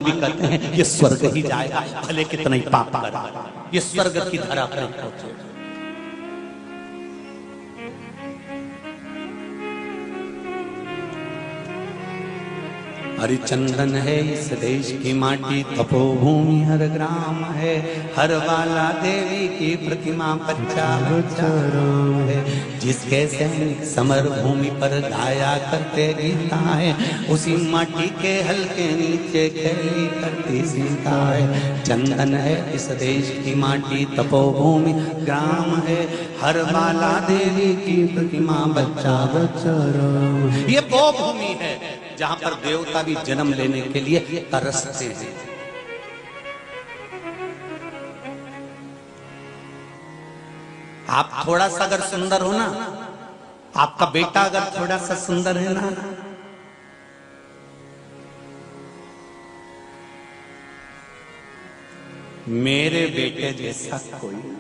भी कहते हैं ये स्वर्ग ही जाएगा, भले कितना ही पाप करा, ये स्वर्ग की धरा पर पहुंचे। हरिचंदन है इस देश की माटी, तपोभूमि हर ग्राम है, हर वाला देवी की प्रतिमा बच्चा बच्चा राम है। जिसके सैनिक समर भूमि पर गाया करते गीता है, उसी माटी के हल्के नीचे खेली करती सीता है। चंदन है इस देश की माटी, तपोभूमि ग्राम है, हर वाला देवी की प्रतिमा बच्चा बच्चा राम है। ये वो भूमि है जहां पर देवता भी जन्म लेने के लिए तरसते हैं। आप थोड़ा सा अगर सुंदर हो ना, आपका बेटा अगर थोड़ा सा सुंदर है ना, मेरे बेटे जैसा कोई नहीं।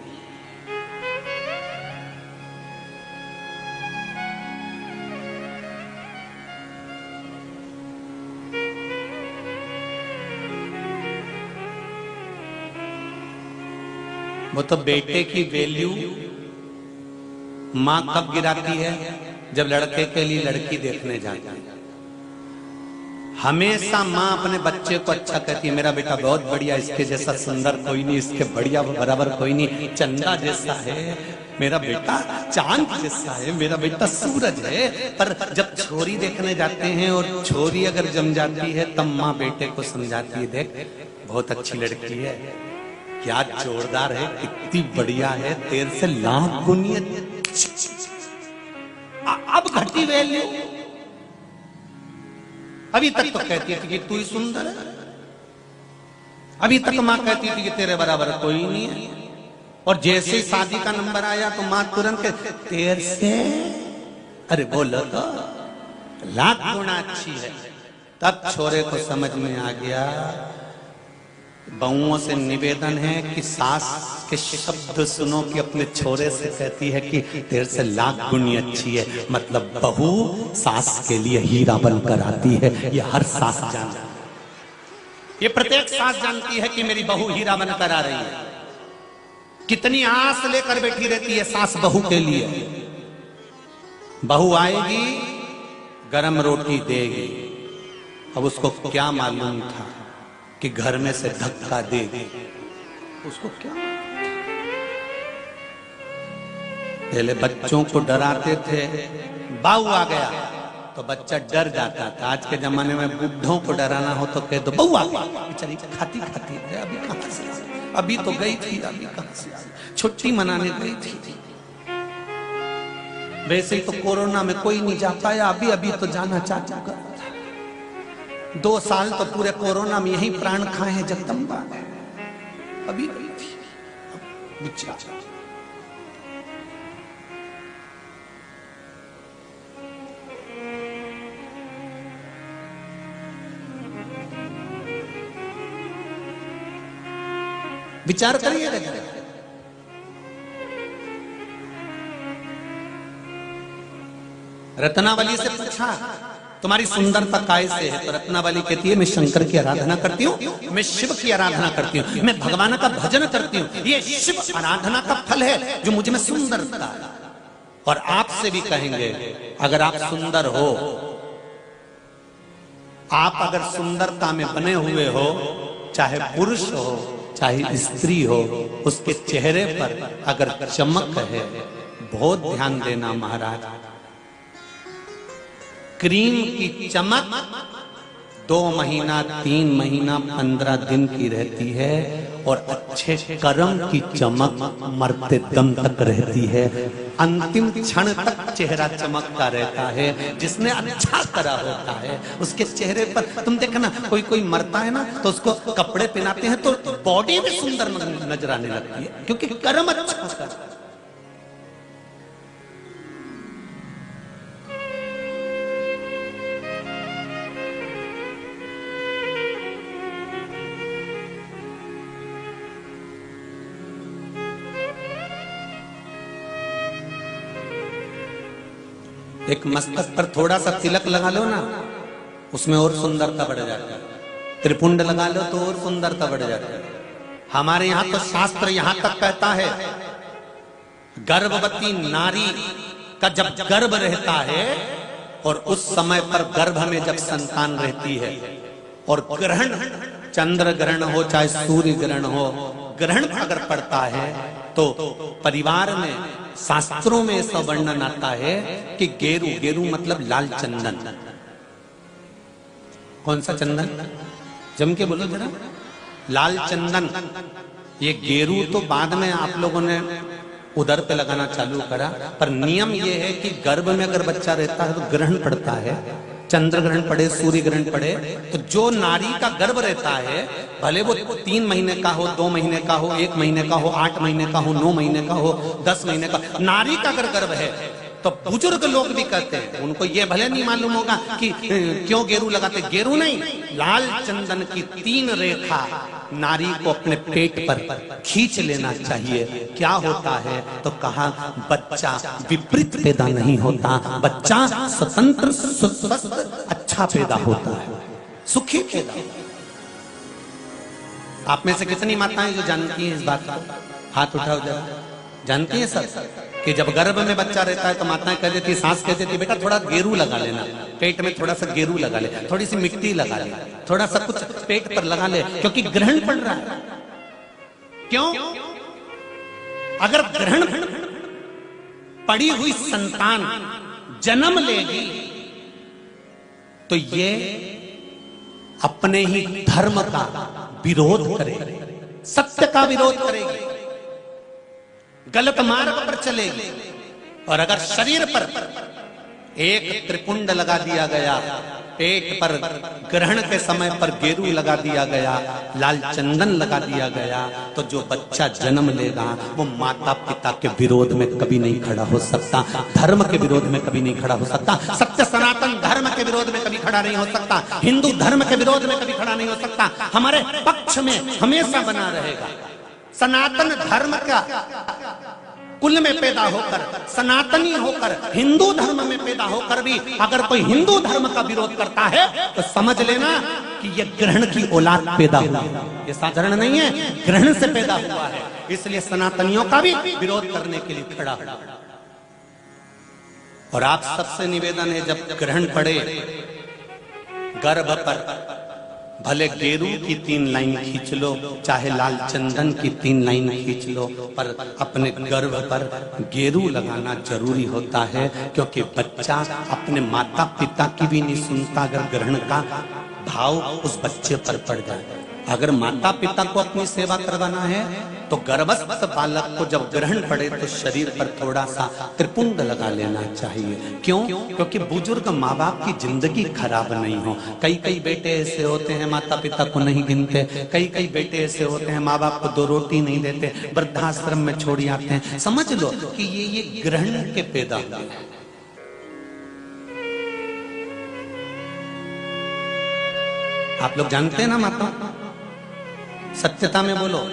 वो तो बेटे की वैल्यू मां कब गिराती है? जब लड़के के लिए लड़की देखने जाती है। हमेशा मां अपने बच्चे को अच्छा कहती है, मेरा बेटा बहुत बढ़िया, इसके जैसा सुंदर कोई नहीं, इसके बढ़िया बराबर कोई नहीं, चंदा जैसा है मेरा बेटा, चांद जैसा है मेरा बेटा, सूरज है। पर जब छोरी देखने जाते हैं और छोरी अगर जम जाती है, तब मां बेटे को समझाती है, देख बहुत अच्छी लड़की है, क्या जोरदार है, कितनी बढ़िया है, तेरे से लाख गुनी। अब घटी वैल्यू। अभी तक तो कहती थी कि तू ही सुंदर है, अभी तक मां कहती थी कि तेरे बराबर कोई नहीं है, और जैसे ही शादी का नंबर आया तो मां तुरंत तेरे से, अरे बोलो तो लाख गुना अच्छी है। तब छोरे को समझ में आ गया। बहुओं से निवेदन है कि सास के शब्द सुनो कि अपने छोरे से कहती है कि तेरे से लाख गुनी अच्छी है, मतलब बहू सास के लिए हीरा बनकर आती है। ये हर सास जानती है, ये प्रत्येक सास जानती है कि मेरी बहू हीरा बनकर आ रही है। कितनी आस लेकर बैठी रहती है सास बहू के लिए। बहू आएगी, गरम रोटी देगी। अब उसको क्या मालूम था कि घर में से धक्का देगी, उसको क्या। पहले बच्चों को डराते थे, बहू आ गया तो बच्चा डर जाता था। आज के जमाने में बुढ़ों को डराना हो तो कह दो बहू आ गई, बेचारी खाती खाती है, अभी कहां से, अभी तो गई थी, अभी कहां से, छुट्टी मनाने गई थी। वैसे ही तो कोरोना में कोई नहीं जा पाया, अभी अभी तो जाना चाहता था। 2 साल तो पूरे कोरोना में यही प्राण खाए हैं जगदम्बा, अभी गई थी। विचार करिए। रत्नावली से पूछा तुम्हारी सुंदरता काय से है? तो रत्नावली कहती है मैं शंकर की आराधना करती हूँ, मैं शिव की आराधना करती हूँ, मैं भगवान का भजन करती हूँ। ये शिव आराधना का फल है जो मुझ में सुंदरता है। और आपसे भी कहेंगे, अगर आप सुंदर हो, आप अगर सुंदरता में बने हुए हो, चाहे पुरुष हो चाहे स्त्री हो, उसके चेहरे पर अगर चमक है, बहुत ध्यान देना महाराज। क्रीम की चमक 2 महीना 3 महीना 15 दिन की रहती है, और अच्छे कर्म की चमक मरते दम तक रहती है। अंतिम क्षण तक चेहरा चमकता रहता है। जिसने अच्छा करा होता है उसके चेहरे पर, तुम देखना कोई कोई मरता है ना तो उसको कपड़े पहनाते हैं तो बॉडी भी सुंदर नजर आने लगती है, क्योंकि कर्म अच्छा करा। एक मस्तक पर थोड़ा सा तिलक लगा लो ना, उसमें और सुंदरता बढ़ जाती है। त्रिपुंड लगा लो तो और सुंदरता बढ़ जाती है। हमारे यहां तो शास्त्र यहां तक कहता है, गर्भवती नारी का जब गर्भ रहता है और उस समय पर गर्भ में जब संतान रहती है और ग्रहण, चंद्र ग्रहण हो चाहे सूर्य ग्रहण हो, ग्रहण अगर पड़ता है तो परिवार में शास्त्रों में ऐसा वर्णन आता है कि गेरू, गेरू मतलब लाल चंदन। कौन सा चंदन? जम के बोलो जरा। लाल चंदन। ये गेरू तो बाद में आप लोगों ने उदर पे लगाना चालू करा, पर नियम ये है कि गर्भ में अगर बच्चा रहता है तो ग्रहण पड़ता है, चंद्र ग्रहण पड़े, सूर्य ग्रहण पड़े, तो जो नारी का गर्भ रहता है, भले वो 3 महीने का हो, 2 महीने का हो, 1 महीने का हो, 8 महीने का हो, 9 महीने का हो, 10 महीने का, नारी का अगर गर्भ है तो बुजुर्ग लोग भी कहते हैं, उनको ये भले नहीं मालूम होगा कि क्यों गेरू लगाते। गेरू नहीं, लाल चंदन की 3 रेखा नारी को अपने पेट पर खींच लेना चाहिए। क्या होता है तो कहा, बच्चा विपरीत पैदा नहीं होता, बच्चा स्वतंत्र स्वस्थ अच्छा पैदा होता है, सुखी पैदा होता है। आप में से कितनी माताएं जो जानती हैं इस बात को? हाथ उठाओ जरा। जानती हैं सब कि जब गर्भ में बच्चा रहता है तो माताएं कह देती, सास कहती थी, बेटा थोड़ा गेरू लगा लेना, पेट में थोड़ा सा गेरू लगा ले, थोड़ी सी मिट्टी लगा ले, थोड़ा सा कुछ पेट पर लगा ले, क्योंकि ग्रहण पड़ रहा है। क्यों? अगर ग्रहण पड़ी हुई संतान जन्म लेगी तो ये अपने ही धर्म का विरोध करेगी, सत्य का विरोध करेगी, गलत मार्ग पर चलेगी। और अगर शरीर पर एक त्रिपुंड लगा दिया गया, पेट पर ग्रहण के समय पर गेरू लगा दिया गया, लाल चंदन लगा दिया गया, तो जो बच्चा जन्म लेगा वो माता पिता के विरोध में कभी नहीं खड़ा हो सकता, धर्म के विरोध में कभी नहीं खड़ा हो सकता, सत्य सनातन धर्म के विरोध में कभी खड़ा नहीं हो सकता, हिंदू धर्म के विरोध में कभी खड़ा नहीं हो सकता, हमारे पक्ष में हमेशा बना रहेगा। सनातन धर्म का कुल में पैदा होकर, सनातनी होकर, हिंदू धर्म में पैदा होकर भी अगर कोई हिंदू धर्म का विरोध करता है तो समझ लेना कि यह ग्रहण की औलाद पैदा हुआ है, ये साधारण नहीं है, ग्रहण से पैदा हुआ है। इसलिए सनातनियों का भी विरोध करने के लिए खड़ा हुआ। और आप सबसे निवेदन है, जब ग्रहण पड़े गर्भ पर, भले गेरू की 3 लाइन खींच लो, चाहे लाल चंदन की 3 लाइन खींच लो, पर अपने गर्भ पर गेरू लगाना जरूरी होता है, क्योंकि बच्चा अपने माता पिता की भी नहीं सुनता अगर ग्रहण का भाव उस बच्चे पर पड़ जाए। अगर माता पिता को अपनी सेवा करवाना है तो गर्भस्थ बालक को जब ग्रहण पड़े तो शरीर पर थोड़ा सा त्रिपुंड लगा लेना चाहिए। क्यों? क्योंकि बुजुर्ग माँ बाप की जिंदगी खराब नहीं हो। कई बेटे ऐसे होते हैं माता पिता को नहीं गिनते, कई बेटे ऐसे होते हैं माँ बाप को 2 रोटी नहीं देते, वृद्धाश्रम में छोड़ आते हैं। समझ लो कि ये ग्रहण के पैदा हुए। आप लोग जानते हैं ना माता, सत्यता में बोलो,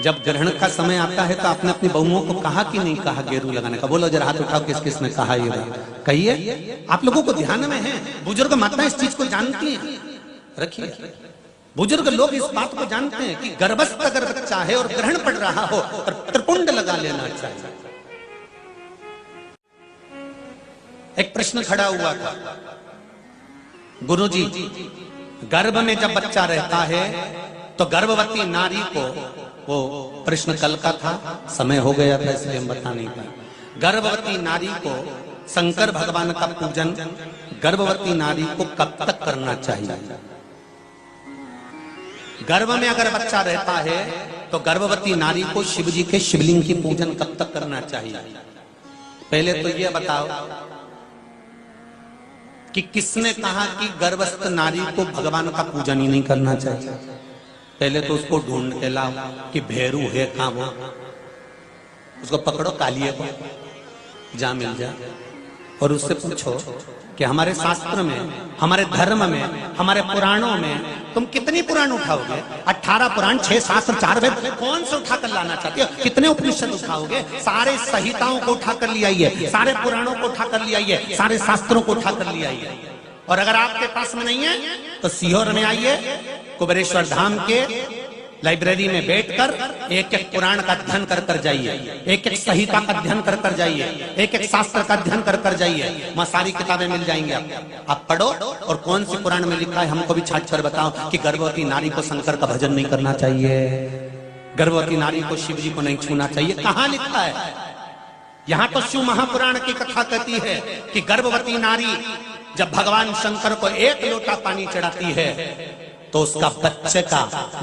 जब ग्रहण का समय आता है तो आपने अपनी बहुओं को कहा कि नहीं कहा गेरू लगाने का? बोलो जरा, हाथ उठाओ, किस किस ने कहा ये बात? कहिए। आप लोगों को ध्यान में है, बुजुर्ग माताएं इस चीज को जानती हैं। रखिए, बुजुर्ग लोग इस बात को जानते हैं कि गर्भस्थ अगर बच्चा है और ग्रहण पड़ रहा हो और त्रिपुंड लगा लेना चाहिए। एक प्रश्न खड़ा हुआ था, गुरुजी गर्भ में जब बच्चा रहता है तो गर्भवती नारी को, वो प्रश्न कल का था, समय हो गया था इसलिए हम बता नहीं पाए। गर्भवती नारी को शंकर भगवान का पूजन गर्भवती नारी को कब तक करना चाहिए? गर्भ में अगर बच्चा रहता है तो गर्भवती नारी को शिव जी के शिवलिंग की पूजन कब तक करना चाहिए? पहले तो यह बताओ कि किसने कहा कि गर्भस्थ नारी को भगवान का पूजन ही नहीं करना चाहिए? पहले तो उसको ढूंढ के लाओ कि भैरू है कहां वो, उसको पकड़ो कालिए को, जा मिल जा, और उससे पूछो कि हमारे शास्त्र में, हमारे धर्म में, हमारे पुराणों में तुम कितनी पुराण उठाओगे? 18 पुराण, 6 शास्त्र, 4 वेद, कौन से उठाकर लाना चाहते हो? कितने उपनिषद उठाओगे? सारे संहिताओं को उठाकर ले आइए, सारे पुराणों को उठाकर ले आइए, सारे शास्त्रों को उठाकर ले आइए। और अगर आपके पास में नहीं है तो सीहोर में आइए, कुबेरेश्वर धाम के लाइब्रेरी में बैठकर एक एक पुराण का अध्ययन कर कर जाइए, एक एक संहिता का अध्ययन कर कर जाइए, एक एक शास्त्र का अध्ययन कर कर जाइए। वहां सारी किताबें मिल जाएंगी आपको। आप पढ़ो और कौन सी पुराण में लिखा है हमको भी छाट कर बताओ कि गर्भवती नारी को शंकर का भजन नहीं करना चाहिए, गर्भवती नारी को शिव जी को नहीं छूना चाहिए। कहां लिखा है? यहां तो शिव महापुराण की कथा कहती है कि गर्भवती नारी जब भगवान शंकर को एक लोटा पानी चढ़ाती है तो उसका बच्चे का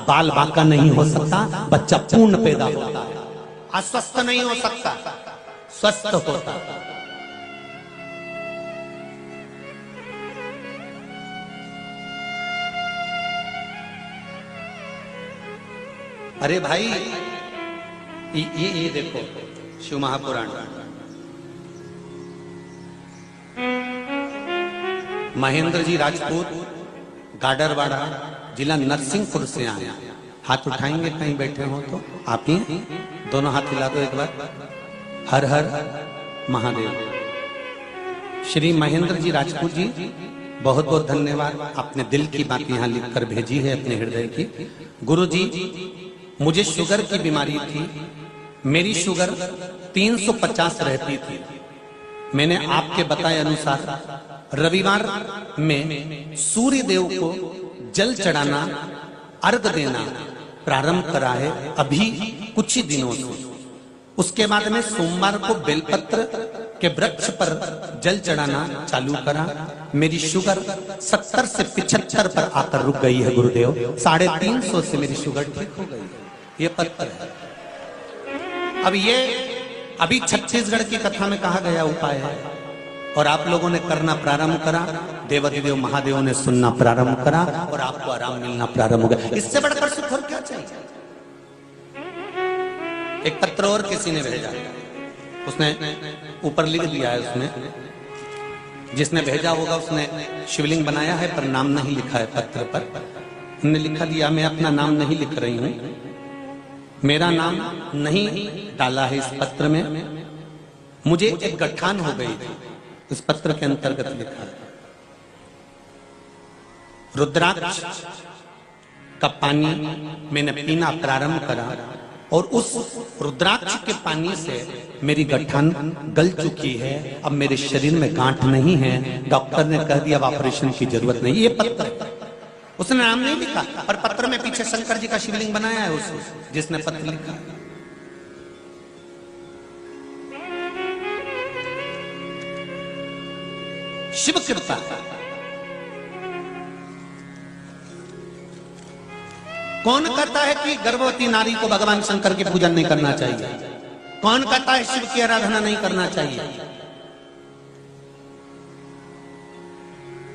बाल बांका नहीं हो सकता, बच्चा पूर्ण पैदा होता है, अस्वस्थ नहीं हो सकता, स्वस्थ होता है। अरे भाई ये देखो शिव महापुराण, महेंद्र जी राजपूत, गाडरवाड़ा, जिला नरसिंहपुर से आए। हाथ उठाएंगे कहीं बैठे हो तो आप ही दोनों हाथ हिला दो एक बार। हर हर महादेव। श्री महेंद्र जी राजपूत जी, बहुत बहुत धन्यवाद। आपने दिल की बात यहाँ लिखकर भेजी है अपने हृदय की। गुरु जी, मुझे शुगर की बीमारी थी, मेरी शुगर 350 रहती थी। मैंने आपके बताए अनुसार रविवार में सूर्य देव को जल चढ़ाना, अर्घ देना प्रारंभ करा है अभी कुछ ही दिनों से। उसके बाद में सोमवार को बेलपत्र के वृक्ष पर जल चढ़ाना चालू करा। मेरी शुगर 70 से 75 पर आकर रुक गई है गुरुदेव। 350 से मेरी शुगर ठीक हो गई। ये पत्र है। अब ये अभी छत्तीसगढ़ की कथा में कहा गया उपाय है और आप लोगों ने करना प्रारंभ करा, देवाधिदेव महादेव ने सुनना प्रारंभ करा और आपको आराम मिलना प्रारंभ हो गया। इससे बढ़कर सुख और क्या चाहिए? एक पत्र और किसी ने भेजा, उसने ऊपर लिख दिया है, उसने जिसने भेजा होगा उसने शिवलिंग बनाया है पर नाम नहीं लिखा है पत्र पर। उन्होंने लिखा दिया, मैं अपना नाम नहीं लिख रही हूं, मेरा नाम नहीं डाला है इस पत्र में, मुझे एक गठान हो गई थी। इस पत्र के अंतर्गत लिखा है, रुद्राक्ष का पानी मैंने पीना प्रारंभ करा और उस रुद्राक्ष के पानी से मेरी गठान गल चुकी है। अब मेरे शरीर में गांठ नहीं है। डॉक्टर ने कह दिया अब ऑपरेशन की जरूरत नहीं। ये पत्र, उसने नाम नहीं लिखा पर पत्र में पीछे शंकर जी का शिवलिंग बनाया है उस जिसने पत्र लिखा। शिव कृपा। कौन कहता है कि गर्भवती नारी को भगवान शंकर की पूजन नहीं करना चाहिए? कौन कहता है शिव की आराधना नहीं करना चाहिए?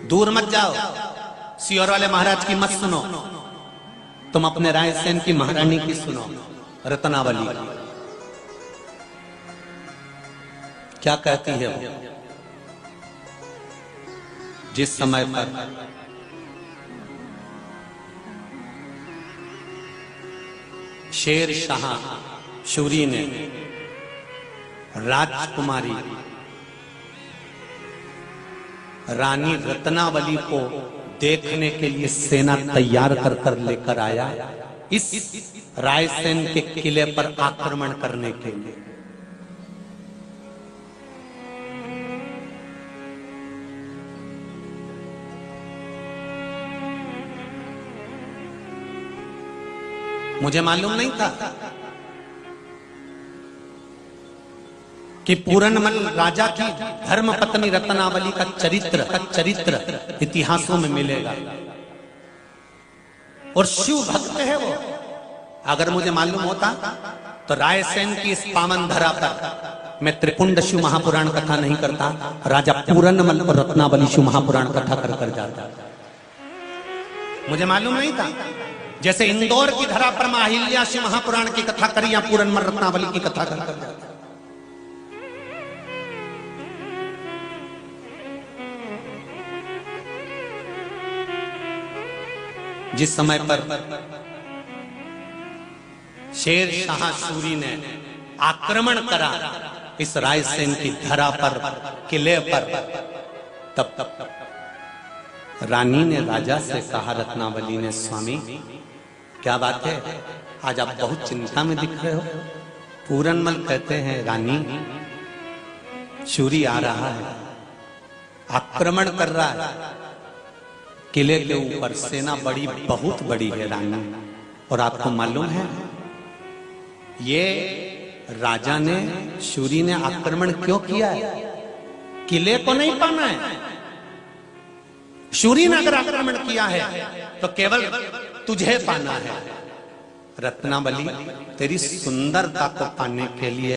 दूर मत जाओ, सीहोर वाले महाराज की मत सुनो, तुम अपने रायसेन की महारानी की सुनो, रत्नावली क्या कहती है वो? जिस समय पर शेर शाह शूरी ने राजकुमारी रानी रत्नावली को देखने के लिए सेना तैयार कर कर लेकर आया इस रायसेन के किले पर आक्रमण करने के लिए। मुझे मालूम नहीं था कि पूरनमल राजा की धर्मपत्नी रत्नावली का चरित्र इतिहासों में मिलेगा और शिव भक्त है वो। अगर मुझे मालूम होता तो रायसेन की इस पावन धरा पर मैं त्रिपुंड शिव महापुराण कथा नहीं करता, राजा पूरनमल और रत्नावली शिव महापुराण कथा कर कर जाता। मुझे मालूम नहीं था। जैसे इंदौर की धरा पर माहिल्या शिव महापुराण की कथा करी या पूरनमल रत्नावली की कथा कर कर जाता। जिस समय पर शेर शाह सूरी ने आक्रमण करा इस रायसेन की धरा पर, किले पर, तब रानी ने राजा से कहा, रत्नावली ने, स्वामी क्या बात है, आज आप बहुत चिंता में दिख रहे हो। पूरनमल कहते हैं, रानी शूरी आ रहा है, आक्रमण कर रहा है किले के ऊपर, सेना बड़ी बहुत बड़ी है रानी। और आपको मालूम है ये राजा ने, शूरी ने आक्रमण क्यों किया है? किले को नहीं पाना है। शूरी ने अगर आक्रमण किया है तो केवल तुझे पाना है। रत्नावली तेरी सुंदरता को पाने के लिए